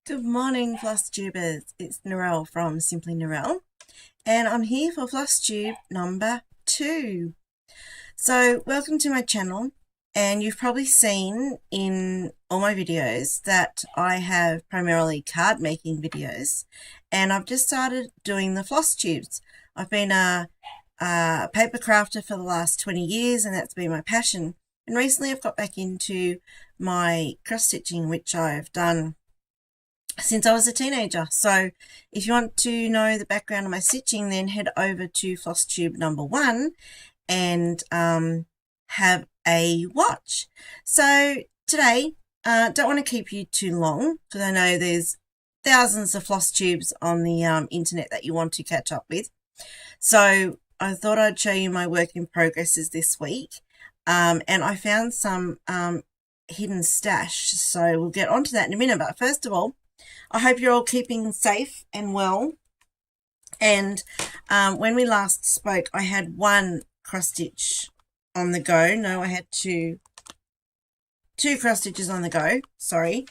Good morning, Flosstubers. It's Narelle from Simply Narelle, and I'm here for Flosstube number 2. So, welcome to my channel, and you've probably seen in all my videos that I have primarily card making videos, and I've just started doing the floss tubes. I've been a paper crafter for the last 20 years, and that's been my passion. And recently I've got back into my cross stitching, which I've done since I was a teenager. So if you want to know the background of my stitching, then head over to Flosstube number 1 and have a watch. So today, don't want to keep you too long because I know there's thousands of floss tubes on the internet that you want to catch up with. So I thought I'd show you my work in progresses this week. And I found some hidden stash. So we'll get onto that in a minute. But first of all, I hope you're all keeping safe and well. And when we last spoke, I had one cross stitch on the go. No, I had two cross stitches on the go. Sorry.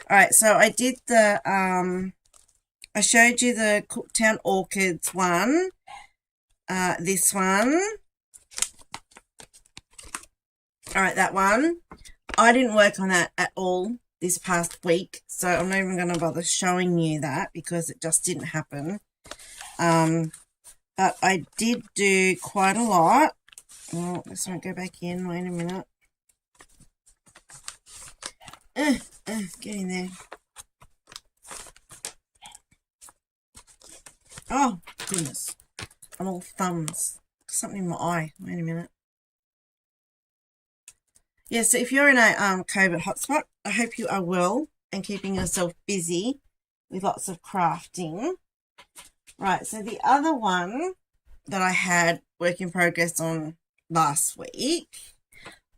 All right, so I did the I showed you the Cooktown Orchids one. This one. All right, that one. I didn't work on that at all this past week, so I'm not even going to bother showing you that because it just didn't happen. But I did do quite a lot. Oh, this won't go back in. Wait a minute. Get in there. Oh, goodness. I'm all thumbs. Something in my eye. Wait a minute. Yeah, so if you're in a COVID hotspot, I hope you are well and keeping yourself busy with lots of crafting. Right, so the other one that I had work in progress on last week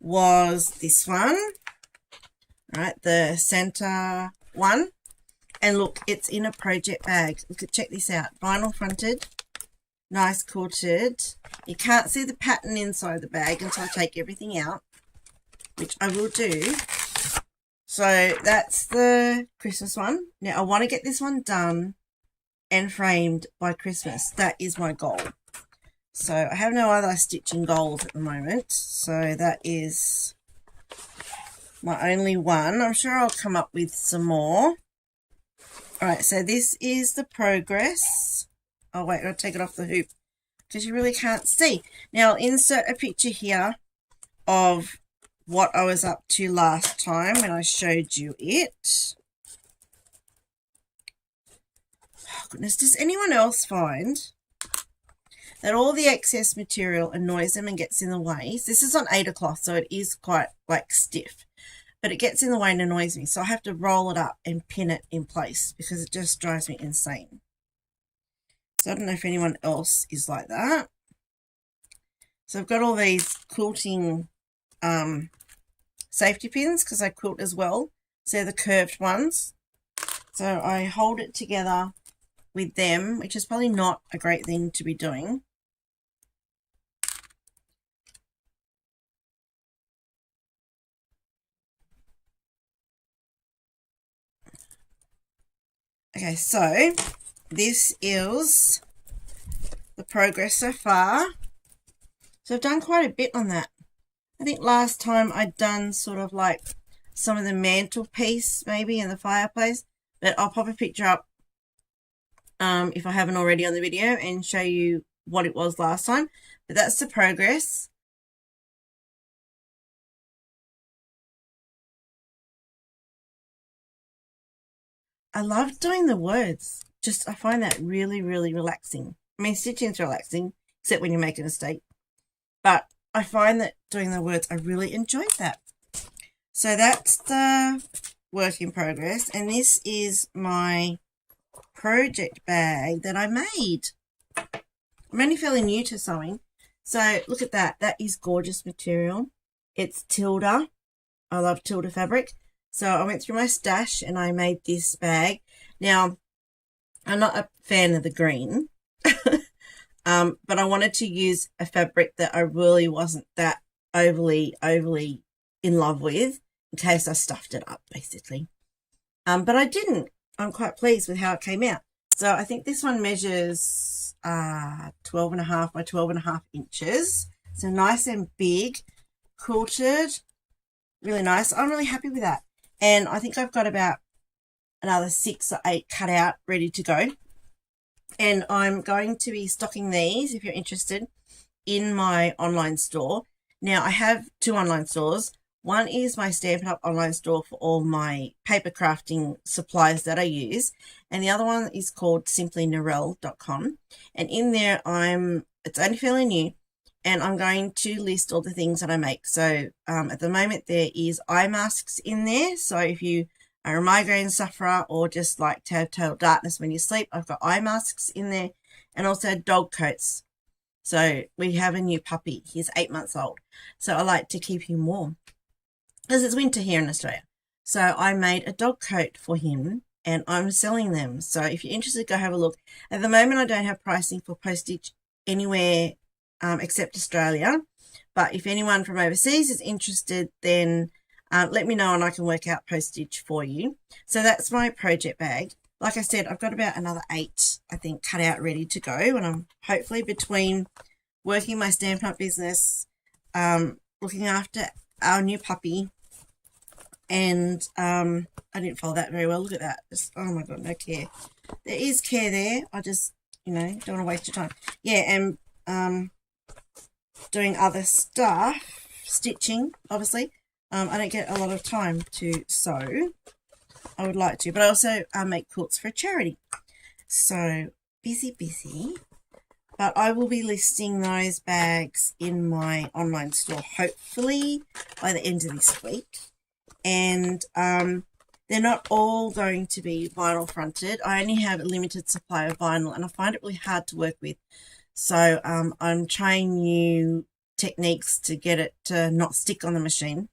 was this one. Right, the center one. And look, it's in a project bag. Look, check this out. Vinyl fronted, nice quilted. You can't see the pattern inside the bag until I take everything out, which I will do. So that's the Christmas one. Now I want to get this one done and framed by Christmas. That is my goal. So I have no other stitching goals at the moment. So that is my only one. I'm sure I'll come up with some more. All right, so this is the progress. Oh wait, I'll take it off the hoop because you really can't see. Now I'll insert a picture here of what I was up to last time when I showed you it. Oh, goodness, does anyone else find that all the excess material annoys them and gets in the way? This is on 8 o'clock, so it is quite like stiff, but it gets in the way and annoys me. So I have to roll it up and pin it in place because it just drives me insane. So I don't know if anyone else is like that. So I've got all these quilting safety pins because I quilt as well. So they're the curved ones. So I hold it together with them, which is probably not a great thing to be doing. Okay, so this is the progress so far. So I've done quite a bit on that. I think last time I'd done sort of like some of the mantelpiece maybe in the fireplace, but I'll pop a picture up if I haven't already on the video and show you what it was last time. But that's the progress. I love doing the words. I find that really, really relaxing. I mean, stitching's relaxing, except when you make a mistake. But I find that doing the words, I really enjoyed that. So that's the work in progress. And this is my project bag that I made. I'm only fairly new to sewing. So look at that. That is gorgeous material. It's Tilda. I love Tilda fabric. So I went through my stash and I made this bag. Now, I'm not a fan of the green. But I wanted to use a fabric that I really wasn't that overly in love with in case I stuffed it up, basically. But I didn't. I'm quite pleased with how it came out. So I think this one measures 12.5 by 12.5 inches. So nice and big, quilted, really nice. I'm really happy with that. And I think I've got about another 6 or 8 cut out ready to go. And I'm going to be stocking these, if you're interested, in my online store. Now, I have 2 online stores. One is my Stampin' Up! Online store for all my paper crafting supplies that I use. And the other one is called simplynorel.com. And in there, it's only fairly new, and I'm going to list all the things that I make. So at the moment, there is eye masks in there. So if you are a migraine sufferer or just like to have total darkness when you sleep, I've got eye masks in there, and also dog coats. So we have a new puppy. He's 8 months old. So I like to keep him warm because it's winter here in Australia. So I made a dog coat for him, and I'm selling them. So if you're interested, go have a look. At the moment, I don't have pricing for postage anywhere except Australia. But if anyone from overseas is interested, then let me know and I can work out postage for you. So that's my project bag. Like I said, I've got about another 8, I think, cut out ready to go. And I'm hopefully between working my Stampin' Up! Business, looking after our new puppy, and I didn't follow that very well. Look at that. Just, oh my God, no care. There is care there. I just, don't want to waste your time. Yeah, and doing other stuff, stitching, obviously. I don't get a lot of time to sew. I would like to, but I also make quilts for a charity. So busy. But I will be listing those bags in my online store, hopefully by the end of this week. And they're not all going to be vinyl fronted. I only have a limited supply of vinyl, and I find it really hard to work with. So I'm trying new techniques to get it to not stick on the machine.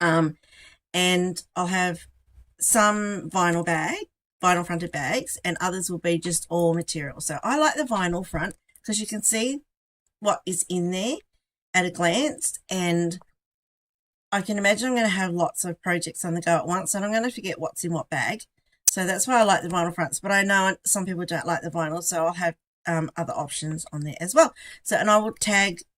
And I'll have some vinyl fronted bags, and others will be just all material. So I like the vinyl front because you can see what is in there at a glance, and I can imagine I'm going to have lots of projects on the go at once, and I'm going to forget what's in what bag. So that's why I like the vinyl fronts, but I know some people don't like the vinyl, so I'll have other options on there as well. So, and I will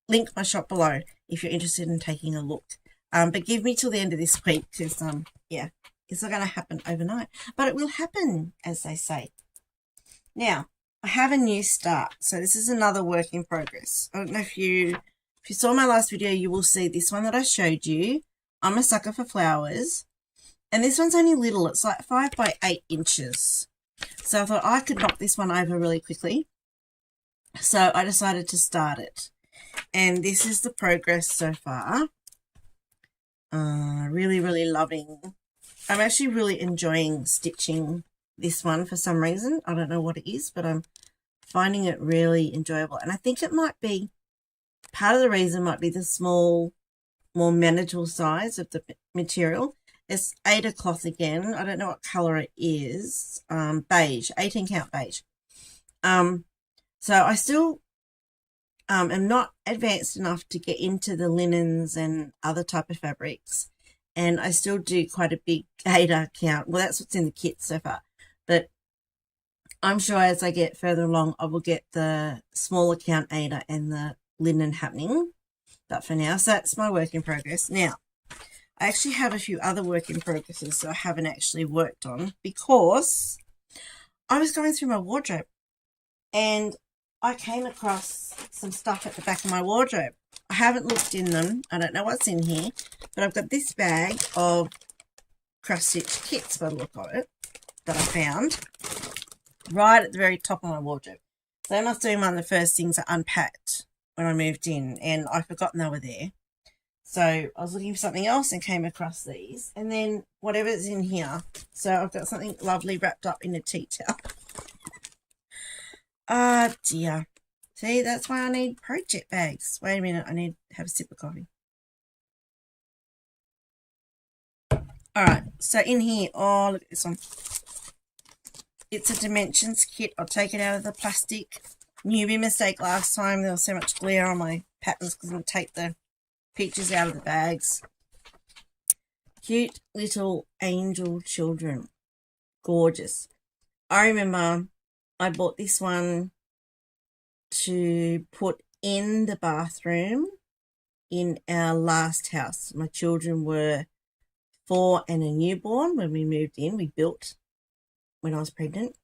link my shop below if you're interested in taking a look. But give me till the end of this week because, yeah, it's not going to happen overnight. But it will happen, as they say. Now, I have a new start. So this is another work in progress. I don't know if you saw my last video, you will see this one that I showed you. I'm a sucker for flowers. And this one's only little. It's like 5 by 8 inches. So I thought I could knock this one over really quickly. So I decided to start it. And this is the progress so far. Really loving. I'm actually really enjoying stitching this one for some reason. I don't know what it is, but I'm finding it really enjoyable. And I think it might be, part of the reason might be the small, more manageable size of the material. It's Aida cloth again. I don't know what colour it is. Beige, 18 count beige. So I still am not advanced enough to get into the linens and other type of fabrics. And I still do quite a big Aida count. Well, that's what's in the kit so far. But I'm sure as I get further along, I will get the smaller count Aida and the linen happening. But for now, so that's my work in progress. Now, I actually have a few other work in progresses that I haven't actually worked on because I was going through my wardrobe and I came across some stuff at the back of my wardrobe. I haven't looked in them. I don't know what's in here, but I've got this bag of cross-stitch kits by the look of it that I found right at the very top of my wardrobe. So they must have been one of the first things I unpacked when I moved in, and I'd forgotten they were there. So I was looking for something else and came across these, and then whatever's in here. So I've got something lovely wrapped up in a tea towel. Ah, dear. See, that's why I need project bags. Wait a minute, I need to have a sip of coffee. Alright, so in here, oh, look at this one. It's a dimensions kit. I'll take it out of the plastic. Newbie mistake last time. There was so much glare on my patterns because I'm going to take the pictures out of the bags. Cute little angel children. gorgeous. I remember I bought this one to put in the bathroom in our last house. My children were 4 and a newborn when we moved in. We built when I was pregnant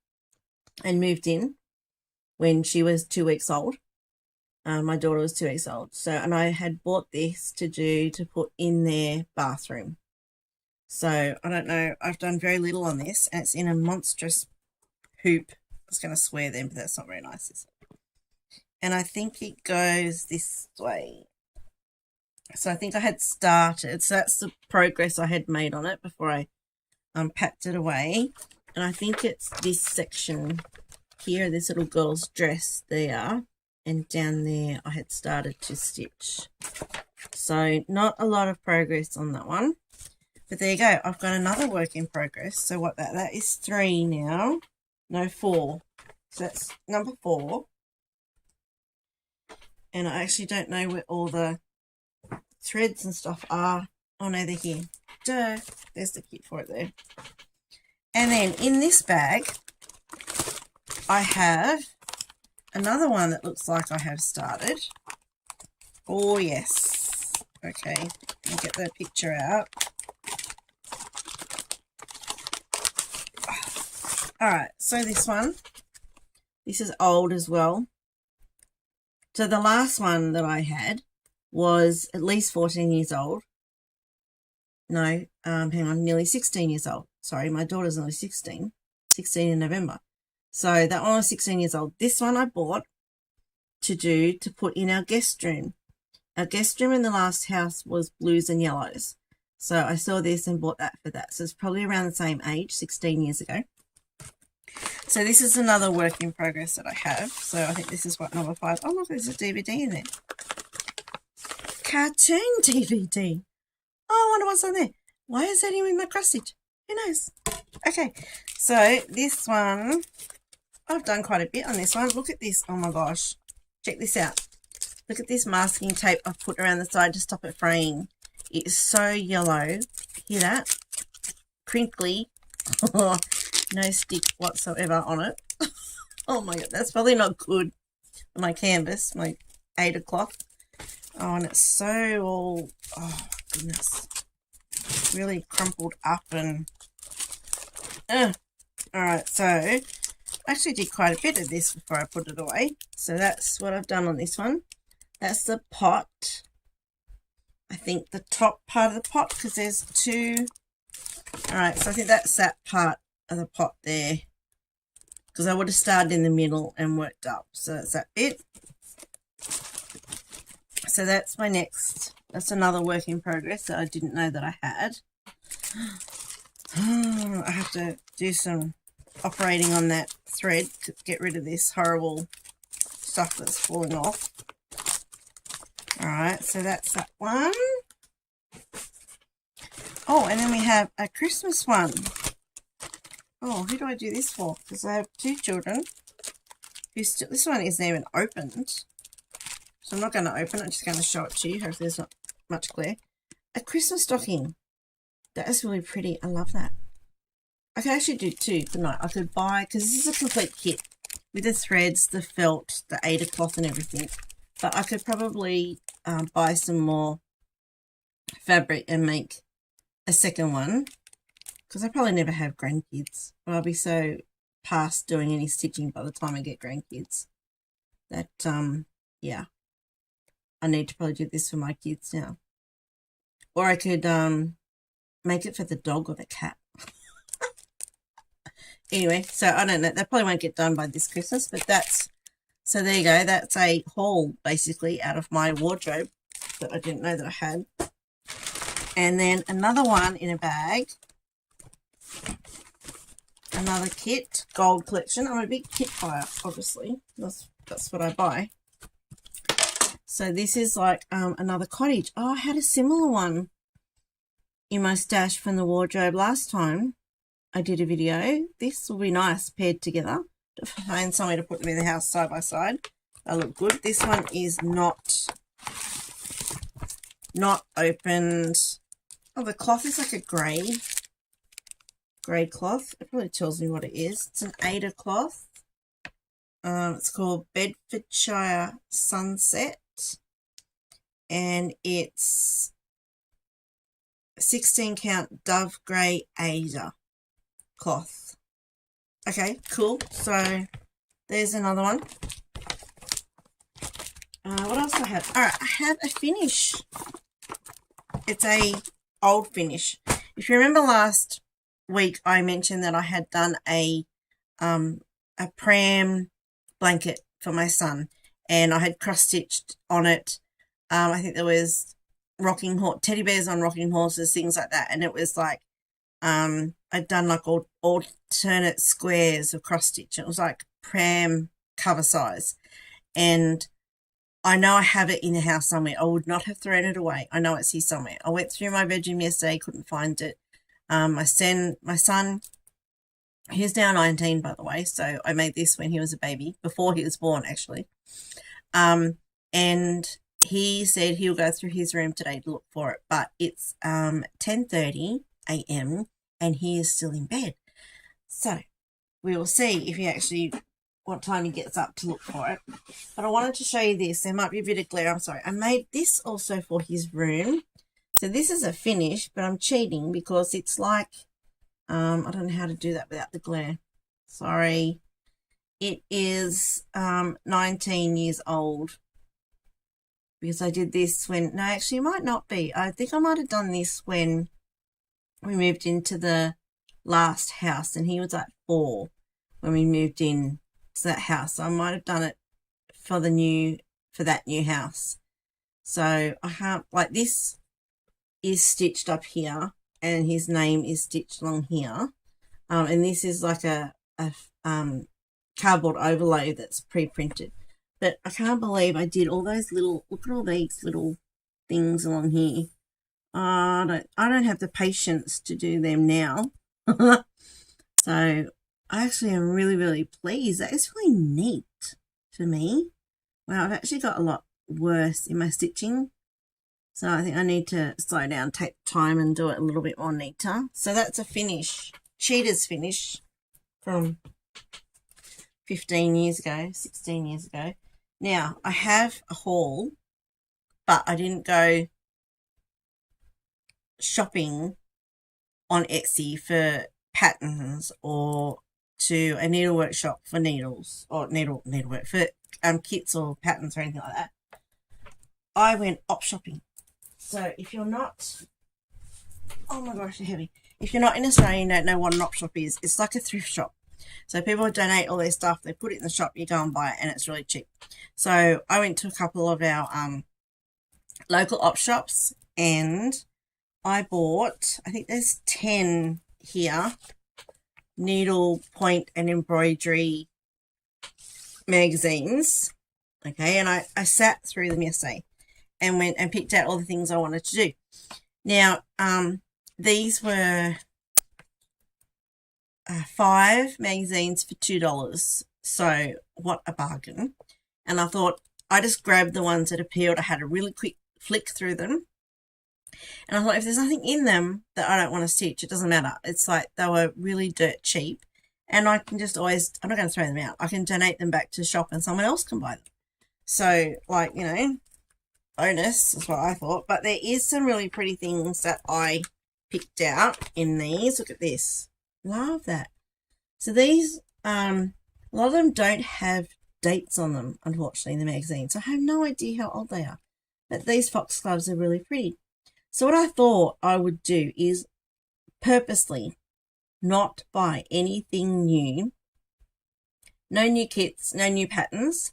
and moved in when she was 2 weeks old. My daughter was 2 weeks old. So, and I had bought this to put in their bathroom. So I don't know. I've done very little on this, and it's in a monstrous hoop. I was going to swear then, but that's not very nice, is it? And I think it goes this way. So I think I had started. So that's the progress I had made on it before I packed it away. And I think it's this section here, this little girl's dress there. And down there I had started to stitch. So not a lot of progress on that one. But there you go. I've got another work in progress. So what that is 3 now. No, 4. So that's number 4. And I actually don't know where all the threads and stuff are. Oh no, they're here. Duh. There's the kit for it there. And then in this bag, I have another one that looks like I have started. Oh yes. Okay, let me get the picture out. Alright, so this one, this is old as well. So the last one that I had was at least 14 years old. No, hang on, nearly 16 years old. Sorry, my daughter's only 16 in November. So that one was 16 years old. This one I bought to put in our guest room. Our guest room in the last house was blues and yellows. So I saw this and bought that for that. So it's probably around the same age, 16 years ago. So this is another work in progress that I have. So I think this is what, number 5. Oh, look, there's a DVD in there. Cartoon DVD. Oh, I wonder what's on there. Why is that even in my cross stitch? Who knows? Okay, so this one, I've done quite a bit on this one. Look at this. Oh my gosh. Check this out. Look at this masking tape I've put around the side to stop it fraying. It is so yellow. Hear that? Crinkly. No stick whatsoever on it. Oh my god, that's probably not good for my canvas, my Ada cloth. Oh, and it's so all, oh goodness, really crumpled up and alright, so I actually did quite a bit of this before I put it away. So that's what I've done on this one. That's the pot. I think the top part of the pot, because there's 2. Alright, so I think that's that part of the pot there, because I would have started in the middle and worked up. So that's that bit. So that's my next, that's another work in progress that I didn't know that I had. I have to do some operating on that thread to get rid of this horrible stuff that's falling off. Alright, so that's that one. Oh, and then we have a Christmas one. Oh, who do I do this for? Because I have 2 children who still, this one isn't even opened. So I'm not going to open it, I'm just going to show it to you. Hopefully there's not much glare. A Christmas stocking. That is really pretty. I love that. I could actually do 2 tonight. I could buy, because this is a complete kit with the threads, the felt, the Ada cloth and everything. But I could probably buy some more fabric and make a second one. Because I probably never have grandkids. But I'll be so past doing any stitching by the time I get grandkids that, yeah. I need to probably do this for my kids now. Or I could make it for the dog or the cat. Anyway, so I don't know. That probably won't get done by this Christmas, but that's, so there you go. That's a haul, basically, out of my wardrobe that I didn't know that I had. And then another one in a bag. Another kit, gold collection. I'm a big kit buyer, obviously. That's what I buy. So this is like another cottage. Oh, I had a similar one in my stash from the wardrobe last time I did a video. This will be nice paired together. To find somewhere to put them in the house side by side. They look good. This one is not opened. Oh, the cloth is like a grey grey cloth. It probably tells me what it is. It's an Ada cloth. It's called Bedfordshire Sunset, and it's 16 count dove grey Ada cloth. Okay, cool. So there's another one. What else do I have? All right, I have a finish. It's a old finish. If you remember last week, I mentioned that I had done a pram blanket for my son, and I had cross stitched on it. I think there was teddy bears on rocking horses, things like that, and it was like I'd done like alternate squares of cross stitch. It was like pram cover size, and I know I have it in the house somewhere. I would not have thrown it away. I know it's here somewhere. I went through my bedroom yesterday, couldn't find it. My son, he's now 19, by the way, so I made this when he was a baby, before he was born, actually. And he said he'll go through his room today to look for it, but it's 10:30 a.m. and he is still in bed. So we will see if he actually, what time he gets up to look for it. But I wanted to show you this. There might be a bit of glare. I'm sorry. I made this also for his room. So this is a finish, but I'm cheating because it's like, I don't know how to do that without the glare. Sorry. It is 19 years old, because I did this when, no, actually it might not be. I think I might have done this when we moved into the last house, and he was like 4 when we moved in to that house. So I might have done it for that new house. So I have, like, this is stitched up here and his name is stitched along here, and this is like a cardboard overlay that's pre-printed. But I can't believe I did all those little, look at all these little things along here. I don't have the patience to do them now. So I actually am really, really pleased. That is really neat to me. Wow, I've actually got a lot worse in my stitching. So I think I need to slow down, take time and do it a little bit more neater. So that's a finish, cheater's finish from 15 years ago, 16 years ago. Now, I have a haul, but I didn't go shopping on Etsy for patterns or to a needlework shop for needles, or needlework for kits or patterns or anything like that. I went op shopping. So if you're not, oh my gosh, they're heavy. If you're not in Australia and don't know what an op shop is, it's like a thrift shop. So people donate all their stuff, they put it in the shop, you go and buy it, and it's really cheap. So I went to a couple of our local op shops, and I bought, I think there's 10 here, needle, point and embroidery magazines. Okay, and I sat through them yesterday and went and picked out all the things I wanted to do. Now, these were 5 magazines for $2. So what a bargain. And I thought I just grabbed the ones that appealed. I had a really quick flick through them. And I thought, if there's nothing in them that I don't want to stitch, it doesn't matter. It's like they were really dirt cheap. And I can just always, I'm not going to throw them out. I can donate them back to the shop and someone else can buy them. So, like, you know, bonus is what I thought. But there is some really pretty things that I picked out in these. Look at this. Love that. So these, a lot of them don't have dates on them, unfortunately, in the magazine. So I have no idea how old they are. But these foxgloves are really pretty. So what I thought I would do is purposely not buy anything new. No new kits, no new patterns.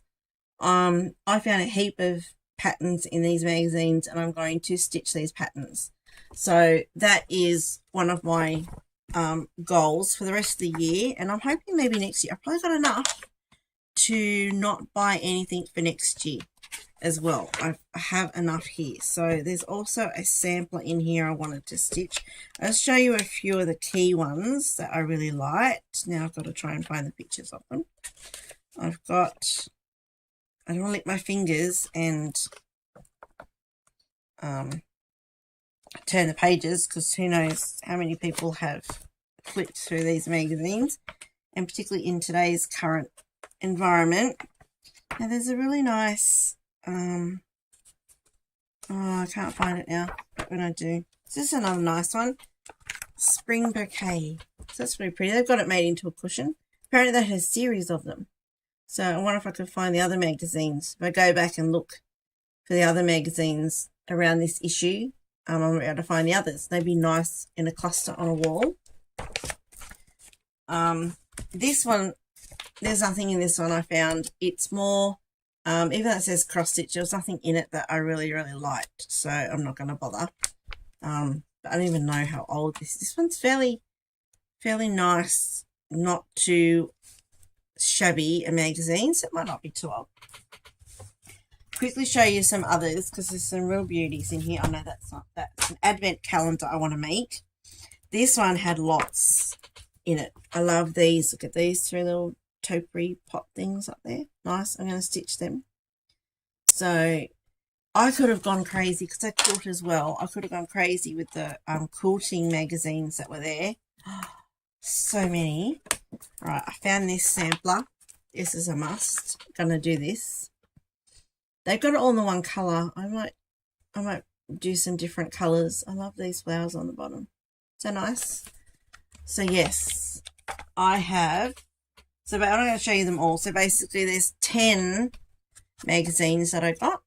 I found a heap of patterns in these magazines, and I'm going to stitch these patterns. So that is one of my goals for the rest of the year, and I'm hoping maybe next year. I've probably got enough to not buy anything for next year as well. I have enough here. So there's also a sampler in here I wanted to stitch. I'll show you a few of the key ones that I really liked. Now I've got to try and find the pictures of them. I've got, I don't want to lick my fingers and turn the pages, because who knows how many people have flipped through these magazines, and particularly in today's current environment. Now there's a really nice, oh, I can't find it now, but when I do, this is another nice one, Spring Bouquet. So that's really pretty. They've got it made into a cushion. Apparently they had a series of them. So I wonder if I could find the other magazines. If I go back and look for the other magazines around this issue, I'll be able to find the others. They'd be nice in a cluster on a wall. This one, there's nothing in this one I found. It's more, even though it says cross stitch, there was nothing in it that I really, really liked. So I'm not going to bother. But I don't even know how old this is. This one's fairly nice, not too shabby a magazine, so it might not be too old. Quickly show you some others because there's some real beauties in here. Oh no, that's an advent calendar I want to make. This one had lots in it. I love these. Look at these 3 little topiary pot things up there. Nice. I'm going to stitch them. So I could have gone crazy because I quilt as well. I could have gone crazy with the quilting magazines that were there. So many. Right, I found this sampler. This is a must. I'm going to do this. They've got it all in the one colour. I might do some different colours. I love these flowers on the bottom. So nice. So yes, I have. So I'm not going to show you them all. So basically there's 10 magazines that I got.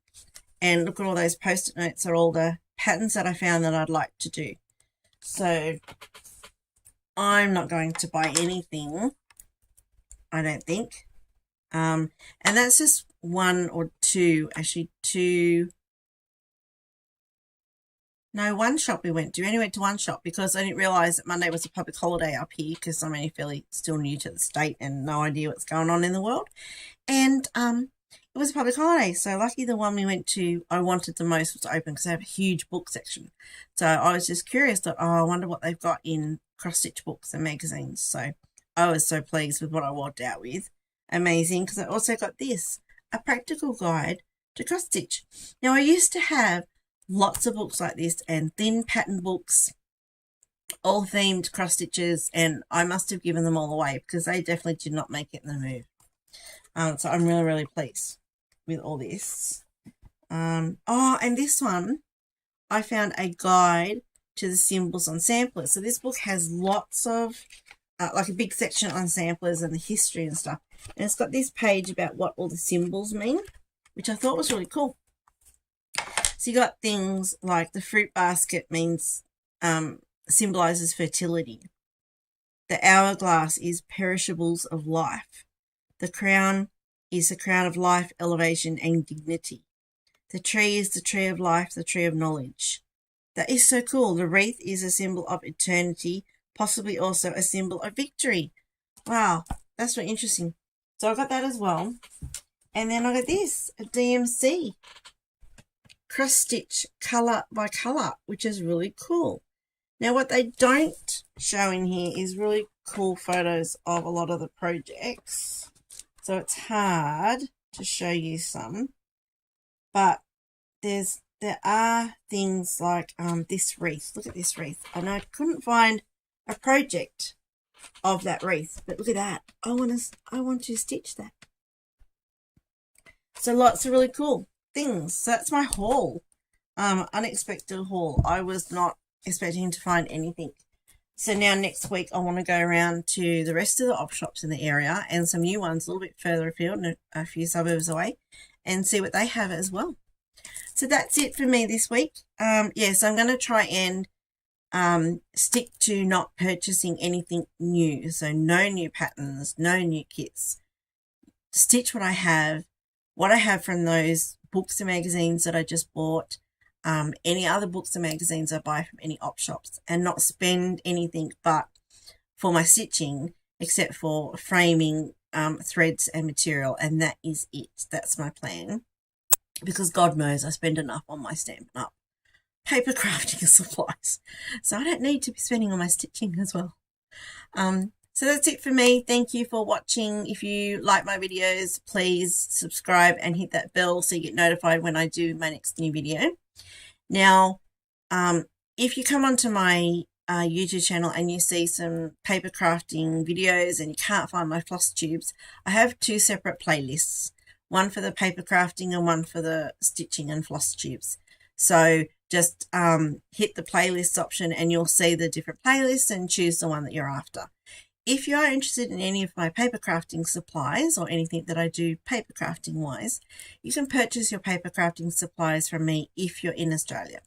And look at all those post-it notes are all the patterns that I found that I'd like to do. So I'm not going to buy anything, I don't think. And that's just 1 or 2, actually 2. No, 1 shop we went to. We only went to 1 shop because I didn't realise that Monday was a public holiday up here because I'm only fairly still new to the state and no idea what's going on in the world. And it was a public holiday, so lucky the one we went to I wanted the most was open because they have a huge book section. So I was just curious that, oh, I wonder what they've got in cross-stitch books and magazines. So I was so pleased with what I walked out with. Amazing, because I also got this, a practical guide to cross-stitch. Now, I used to have lots of books like this and thin pattern books, all themed cross-stitches, and I must have given them all away because they definitely did not make it in the move. So I'm really, really pleased with all this. Oh, and this one, I found a guide to the symbols on samplers. So this book has lots of, like a big section on samplers and the history and stuff. And it's got this page about what all the symbols mean, which I thought was really cool. So you got things like the fruit basket means, symbolizes fertility. The hourglass is perishables of life. The crown is the crown of life, elevation, and dignity. The tree is the tree of life, the tree of knowledge. That is so cool. The wreath is a symbol of eternity, possibly also a symbol of victory. Wow, that's really interesting. So I got that as well. And then I got this, a DMC cross stitch colour by colour, which is really cool. Now what they don't show in here is really cool photos of a lot of the projects. So it's hard to show you some. But there are things like this wreath. Look at this wreath. And I couldn't find a project of that wreath, but look at that. I want to stitch that. So lots of really cool things. So that's my haul. Unexpected haul. I was not expecting to find anything. So now next week I want to go around to the rest of the op shops in the area and some new ones a little bit further afield and a few suburbs away and see what they have as well. So that's it for me this week. Yes, I'm going to try and stick to not purchasing anything new. So no new patterns, no new kits. Stitch what I have from those books and magazines that I just bought, any other books and magazines I buy from any op shops, and not spend anything but for my stitching except for framing, threads and material, and that is it. That's my plan, because God knows I spend enough on my Stampin' Up! Paper crafting supplies, so I don't need to be spending on my stitching as well. So that's it for me. Thank you for watching. If you like my videos, please subscribe and hit that bell so you get notified when I do my next new video. Now, if you come onto my YouTube channel and you see some paper crafting videos and you can't find my floss tubes, I have two separate playlists, one for the paper crafting and one for the stitching and floss tubes. So just hit the playlist option and you'll see the different playlists and choose the one that you're after. If you are interested in any of my paper crafting supplies or anything that I do paper crafting wise, you can purchase your paper crafting supplies from me if you're in Australia.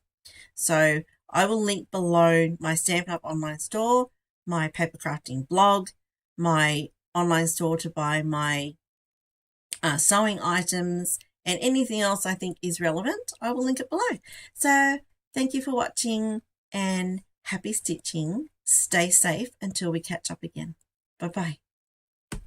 So I will link below my Stampin' Up! Online store, my paper crafting blog, my online store to buy my sewing items, and anything else I think is relevant, I will link it below. So thank you for watching and happy stitching. Stay safe until we catch up again. Bye-bye.